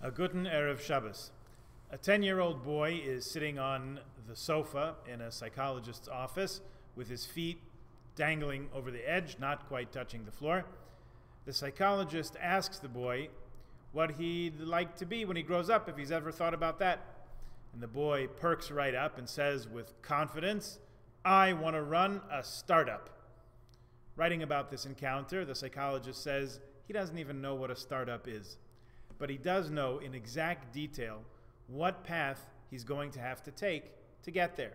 A Guten Erev Shabbos. A 10-year-old boy is sitting on the sofa in a psychologist's office with his feet dangling over the edge, not quite touching the floor. The psychologist asks the boy what he'd like to be when he grows up, if he's ever thought about that. And the boy perks right up and says with confidence, "I want to run a startup." Writing about this encounter, the psychologist says he doesn't even know what a startup is. But he does know in exact detail what path he's going to have to take to get there.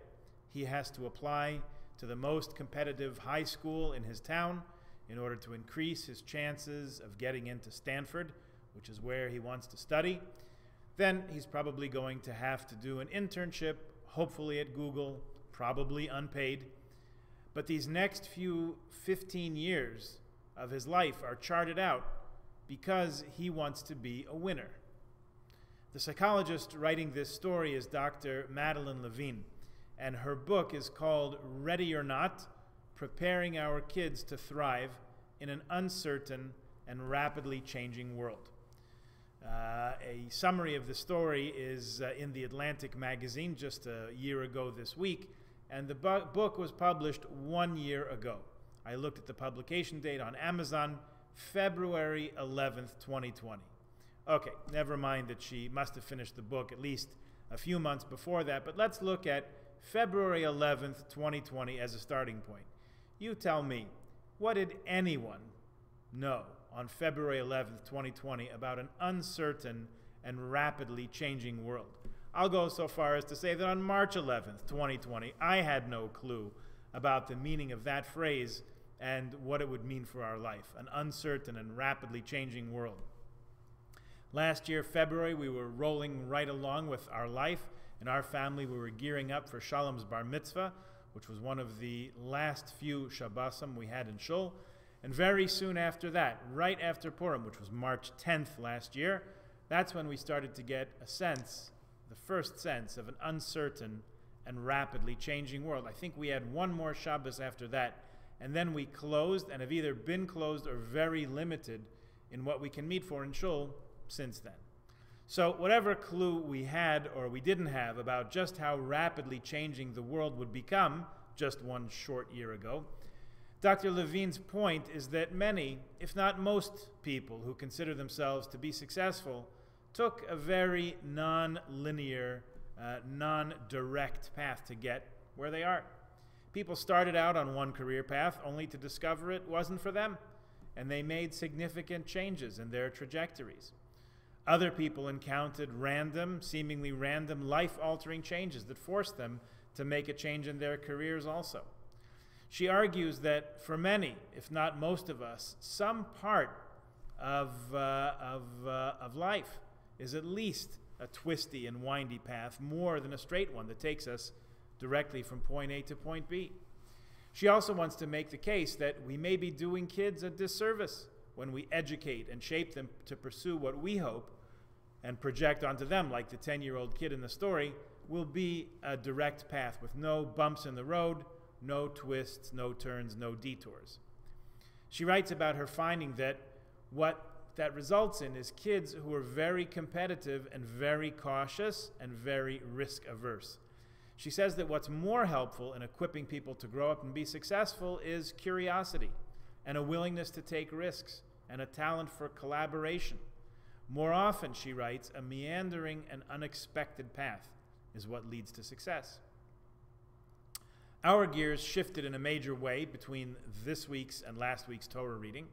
He has to apply to the most competitive high school in his town in order to increase his chances of getting into Stanford, which is where he wants to study. Then he's probably going to have to do an internship, hopefully at Google, probably unpaid. But these next few 15 years of his life are charted out because he wants to be a winner. The psychologist writing this story is Dr. Madeline Levine, and her book is called Ready or Not: Preparing Our Kids to Thrive in an Uncertain and Rapidly Changing World. A summary of the story is in the Atlantic magazine just a year ago this week, and the book was published 1 year ago. I looked at the publication date on Amazon, February 11th, 2020. Okay, never mind that she must have finished the book at least a few months before that, but let's look at February 11th, 2020 as a starting point. You tell me, what did anyone know on February 11th, 2020 about an uncertain and rapidly changing world? I'll go so far as to say that on March 11th, 2020, I had no clue about the meaning of that phrase and what it would mean for our life, an uncertain and rapidly changing world. Last year, February, we were rolling right along with our life. In our family, we were gearing up for Shalom's bar mitzvah, which was one of the last few Shabbosim we had in Shul. And very soon after that, right after Purim, which was March 10th last year, that's when we started to get a sense, the first sense of an uncertain and rapidly changing world. I think we had one more Shabbos after that, and then we closed and have either been closed or very limited in what we can meet for in Shul since then. So whatever clue we had or we didn't have about just how rapidly changing the world would become just one short year ago, Dr. Levine's point is that many, if not most people who consider themselves to be successful, took a very non-linear, non-direct path to get where they are. People started out on one career path only to discover it wasn't for them, and they made significant changes in their trajectories. Other people encountered seemingly random, life-altering changes that forced them to make a change in their careers also. She argues that for many, if not most of us, some part of life is at least a twisty and windy path, more than a straight one that takes us directly from point A to point B. She also wants to make the case that we may be doing kids a disservice when we educate and shape them to pursue what we hope and project onto them, like the 10-year-old kid in the story, will be a direct path with no bumps in the road, no twists, no turns, no detours. She writes about her finding that what that results in is kids who are very competitive and very cautious and very risk-averse. She says that what's more helpful in equipping people to grow up and be successful is curiosity and a willingness to take risks and a talent for collaboration. More often, she writes, a meandering and unexpected path is what leads to success. Our gears shifted in a major way between this week's and last week's Torah reading.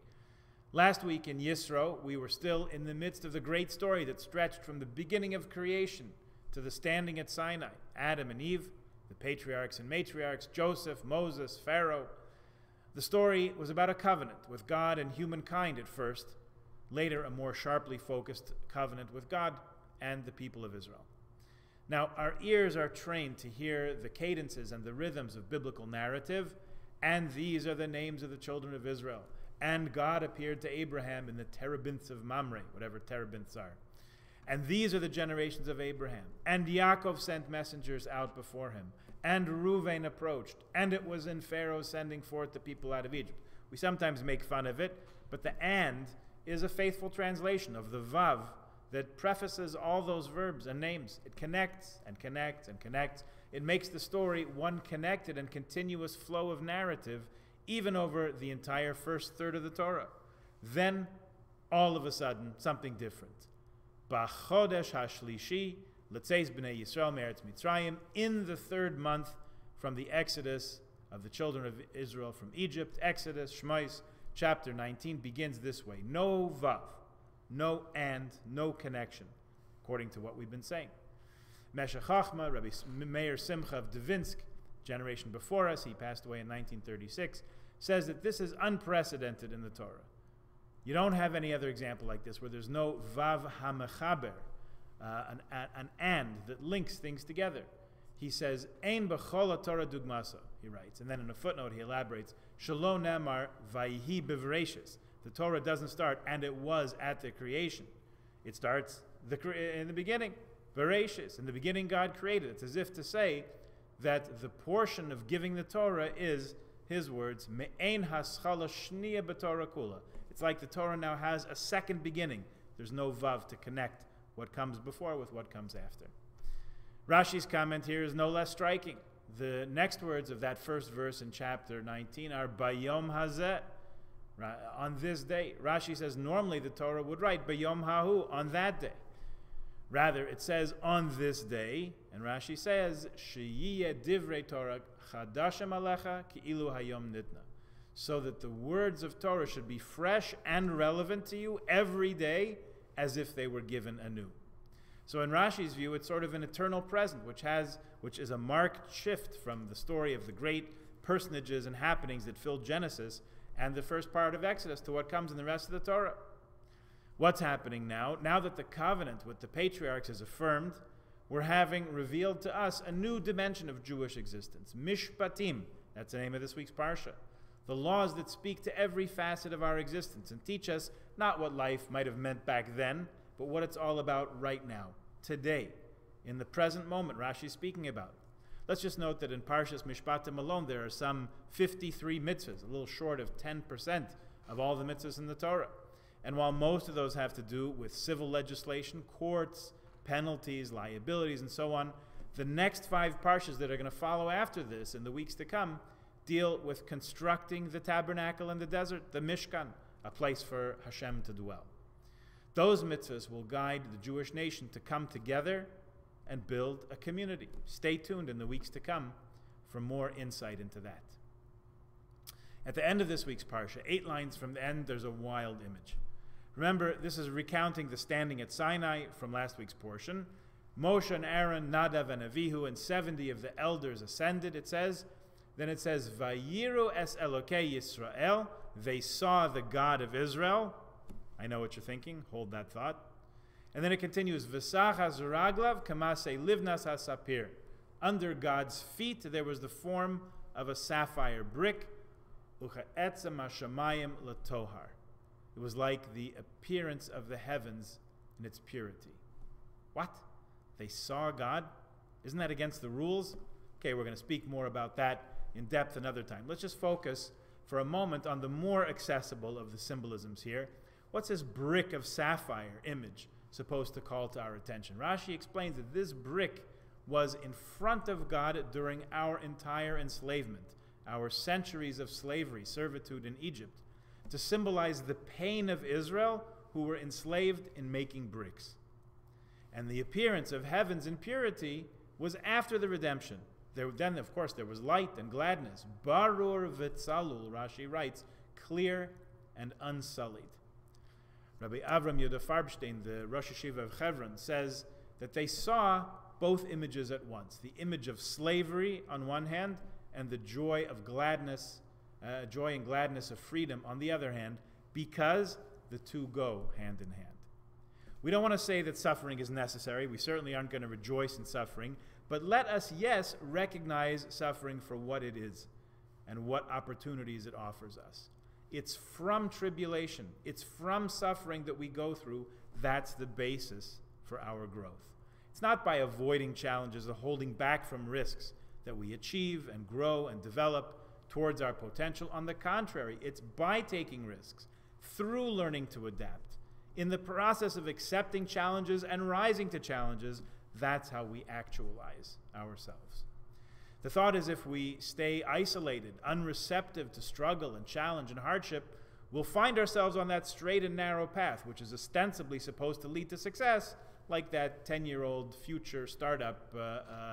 Last week in Yisro, we were still in the midst of the great story that stretched from the beginning of creation to the standing at Sinai, Adam and Eve, the patriarchs and matriarchs, Joseph, Moses, Pharaoh. The story was about a covenant with God and humankind at first, later a more sharply focused covenant with God and the people of Israel. Now, our ears are trained to hear the cadences and the rhythms of biblical narrative, and these are the names of the children of Israel. And God appeared to Abraham in the terebinths of Mamre, whatever terebinths are. And these are the generations of Abraham. And Yaakov sent messengers out before him. And Reuven approached. And it was in Pharaoh sending forth the people out of Egypt. We sometimes make fun of it, but the "and" is a faithful translation of the Vav that prefaces all those verbs and names. It connects and connects and connects. It makes the story one connected and continuous flow of narrative, even over the entire first third of the Torah. Then, all of a sudden, something different. B'chodesh hashlishi, l'tzeis b'nei Yisrael me'eretz Mitzrayim, in the third month from the exodus of the children of Israel from Egypt. Exodus, Shmos, chapter 19, begins this way. No vav, no and, no connection, according to what we've been saying. Meshech Chachma, Rabbi Meir Simcha of Dvinsk, generation before us, he passed away in 1936, says that this is unprecedented in the Torah. You don't have any other example like this where there's no vav hamechaber, an and that links things together. He says, Ein b'chol Torah dugmasa, he writes. And then in a footnote he elaborates, Shelo nemar vayihi b'vereishis. The Torah doesn't start, and it was at the creation. It starts in the beginning. Bereshis. In the beginning God created. It's as if to say that the portion of giving the Torah is, his words, Me'ein haschala shniya b'Torah kula. It's like the Torah now has a second beginning. There's no vav to connect what comes before with what comes after. Rashi's comment here is no less striking. The next words of that first verse in chapter 19 are Bayom hazeh, on this day. Rashi says normally the Torah would write Bayom hahu, on that day. Rather, it says on this day, and Rashi says Sheyiyeh divrei Torah chadashem alecha ki'ilu hayom nitna, so that the words of Torah should be fresh and relevant to you every day as if they were given anew. So in Rashi's view, it's sort of an eternal present, which is a marked shift from the story of the great personages and happenings that filled Genesis and the first part of Exodus to what comes in the rest of the Torah. What's happening now? Now that the covenant with the patriarchs is affirmed, we're having revealed to us a new dimension of Jewish existence. Mishpatim, that's the name of this week's Parsha. The laws that speak to every facet of our existence and teach us not what life might have meant back then, but what it's all about right now, today, in the present moment Rashi's speaking about. Let's just note that in Parshas Mishpatim alone there are some 53 mitzvahs, a little short of 10% of all the mitzvahs in the Torah. And while most of those have to do with civil legislation, courts, penalties, liabilities, and so on, the next 5 parshas that are going to follow after this in the weeks to come deal with constructing the tabernacle in the desert, the Mishkan, a place for Hashem to dwell. Those mitzvahs will guide the Jewish nation to come together and build a community. Stay tuned in the weeks to come for more insight into that. At the end of this week's parsha, 8 lines from the end, there's a wild image. Remember, this is recounting the standing at Sinai from last week's portion. Moshe and Aaron, Nadav and Avihu, and 70 of the elders ascended, it says. Then it says, Vayiru es Elokei Yisrael, they saw the God of Israel. I know what you're thinking, hold that thought. And then it continues, V'sachas raglav kamase livnas hasapir. Under God's feet there was the form of a sapphire brick, uchaetzem hashamayim latohar. It was like the appearance of the heavens in its purity. What? They saw God? Isn't that against the rules? Okay, we're going to speak more about that in depth another time. Let's just focus for a moment on the more accessible of the symbolisms here. What's this brick of sapphire image supposed to call to our attention? Rashi explains that this brick was in front of God during our entire enslavement, our centuries of slavery, servitude in Egypt, to symbolize the pain of Israel who were enslaved in making bricks. And the appearance of heavens in purity was after the redemption. Then, of course, there was light and gladness. Barur v'tzalul, Rashi writes, clear and unsullied. Rabbi Avram Yehuda Farbstein, the Rosh Yeshiva of Hebron, says that they saw both images at once. The image of slavery on one hand, and the joy of gladness, joy and gladness of freedom on the other hand, because the two go hand in hand. We don't want to say that suffering is necessary. We certainly aren't going to rejoice in suffering. But let us, yes, recognize suffering for what it is and what opportunities it offers us. It's from tribulation, it's from suffering that we go through. That's the basis for our growth. It's not by avoiding challenges or holding back from risks that we achieve and grow and develop towards our potential. On the contrary, it's by taking risks, through learning to adapt, In the process of accepting challenges and rising to challenges, that's how we actualize ourselves. The thought is if we stay isolated, unreceptive to struggle and challenge and hardship, we'll find ourselves on that straight and narrow path, which is ostensibly supposed to lead to success, like that 10-year-old future startup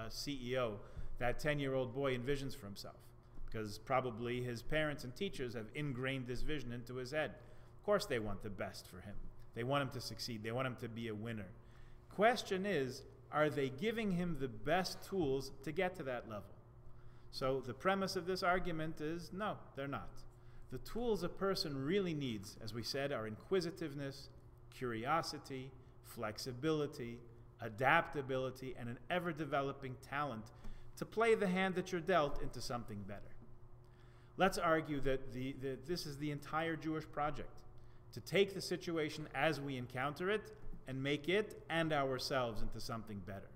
CEO, that 10-year-old boy envisions for himself, because probably his parents and teachers have ingrained this vision into his head. Of course they want the best for him. They want him to succeed. They want him to be a winner. Question is, are they giving him the best tools to get to that level? So the premise of this argument is, no, they're not. The tools a person really needs, as we said, are inquisitiveness, curiosity, flexibility, adaptability, and an ever-developing talent to play the hand that you're dealt into something better. Let's argue that this is the entire Jewish project, to take the situation as we encounter it and make it and ourselves into something better.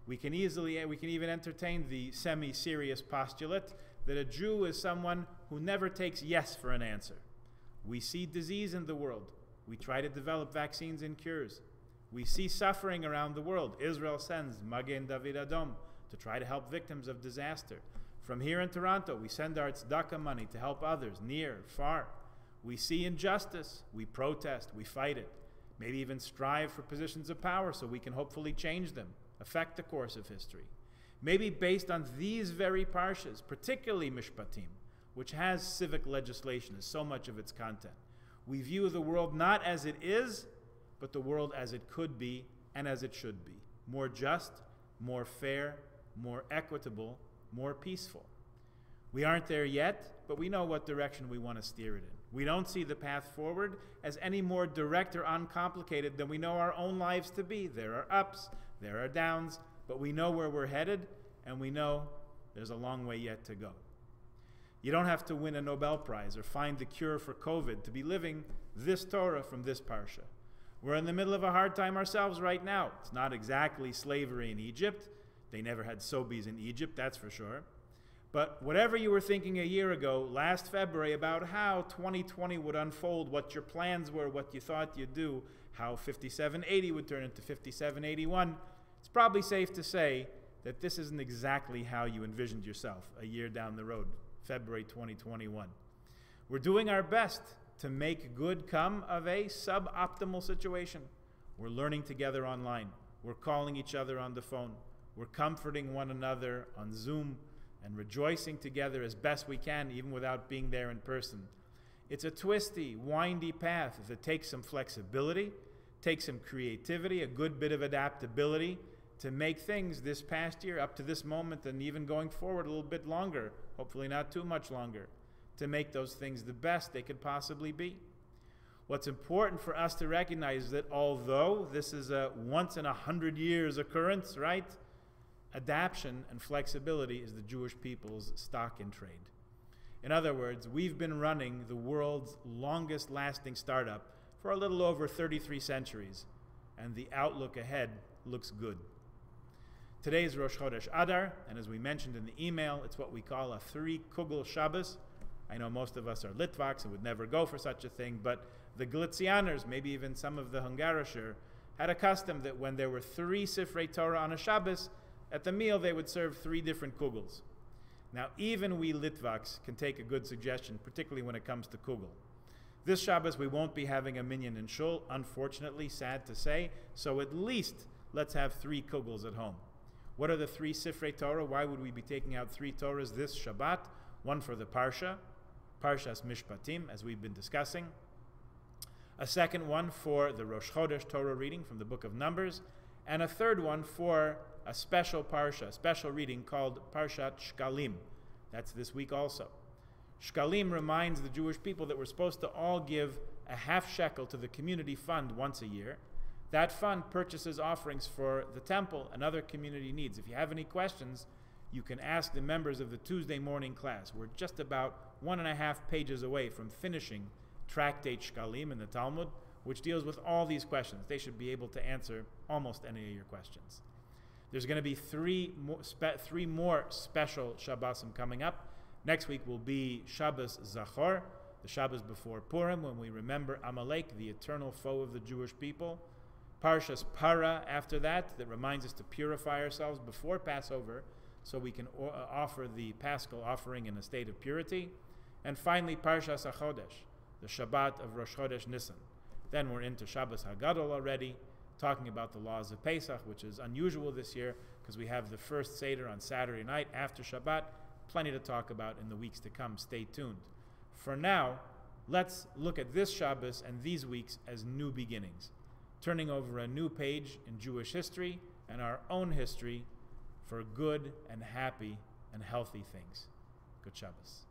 We can even entertain the semi-serious postulate that a Jew is someone who never takes yes for an answer. We see disease in the world. We try to develop vaccines and cures. We see suffering around the world. Israel sends Magen David Adom to try to help victims of disaster. From here in Toronto, we send our tzedakah money to help others, near, far. We see injustice. We protest. We fight it. Maybe even strive for positions of power so we can hopefully change them, affect the course of history. Maybe based on these very parshas, particularly Mishpatim, which has civic legislation as so much of its content, we view the world not as it is, but the world as it could be and as it should be. More just, more fair, more equitable, more peaceful. We aren't there yet, but we know what direction we want to steer it in. We don't see the path forward as any more direct or uncomplicated than we know our own lives to be. There are ups, there are downs, but we know where we're headed, and we know there's a long way yet to go. You don't have to win a Nobel Prize or find the cure for COVID to be living this Torah from this parsha. We're in the middle of a hard time ourselves right now. It's not exactly slavery in Egypt. They never had Sobeys in Egypt, that's for sure. But whatever you were thinking a year ago, last February, about how 2020 would unfold, what your plans were, what you thought you'd do, how 5780 would turn into 5781, it's probably safe to say that this isn't exactly how you envisioned yourself a year down the road, February 2021. We're doing our best to make good come of a suboptimal situation. We're learning together online. We're calling each other on the phone. We're comforting one another on Zoom and rejoicing together as best we can, even without being there in person. It's a twisty, windy path that takes some flexibility, takes some creativity, a good bit of adaptability to make things this past year, up to this moment, and even going forward a little bit longer, hopefully not too much longer, to make those things the best they could possibly be. What's important for us to recognize is that although this is a once in 100 years occurrence, right? Adaption and flexibility is the Jewish people's stock in trade. In other words, we've been running the world's longest lasting startup for a little over 33 centuries, and the outlook ahead looks good. Today is Rosh Chodesh Adar, and as we mentioned in the email, it's what we call a 3-Kugel Shabbos. I know most of us are Litvaks and would never go for such a thing, but the Galicianers, maybe even some of the Hungarischer, had a custom that when there were 3 Sifrei Torah on a Shabbos, at the meal they would serve 3 different kugels. Now even we Litvaks can take a good suggestion, particularly when it comes to kugel. This Shabbos we won't be having a minyan in shul, unfortunately, sad to say, so at least let's have 3 kugels at home. What are the 3 Sifrei Torah? Why would we be taking out 3 Torahs this Shabbat? One for the Parsha, Parshas Mishpatim, as we've been discussing. A second one for the Rosh Chodesh Torah reading from the book of Numbers, and a third one for a special Parsha, a special reading called Parshat Shkalim. That's this week also. Shkalim reminds the Jewish people that we're supposed to all give a half shekel to the community fund once a year. That fund purchases offerings for the temple and other community needs. If you have any questions, you can ask the members of the Tuesday morning class. We're just about 1.5 pages away from finishing Tractate Shkalim in the Talmud, which deals with all these questions. They should be able to answer almost any of your questions. There's going to be 3 more special Shabbosim coming up. Next week will be Shabbos Zachor, the Shabbos before Purim, when we remember Amalek, the eternal foe of the Jewish people. Parshas Para after that reminds us to purify ourselves before Passover so we can offer the Paschal offering in a state of purity. And finally, Parshas HaChodesh, the Shabbat of Rosh Chodesh Nisan. Then we're into Shabbos HaGadol already, talking about the laws of Pesach, which is unusual this year because we have the first Seder on Saturday night after Shabbat. Plenty to talk about in the weeks to come. Stay tuned. For now, let's look at this Shabbos and these weeks as new beginnings, turning over a new page in Jewish history and our own history for good and happy and healthy things. Good Shabbos.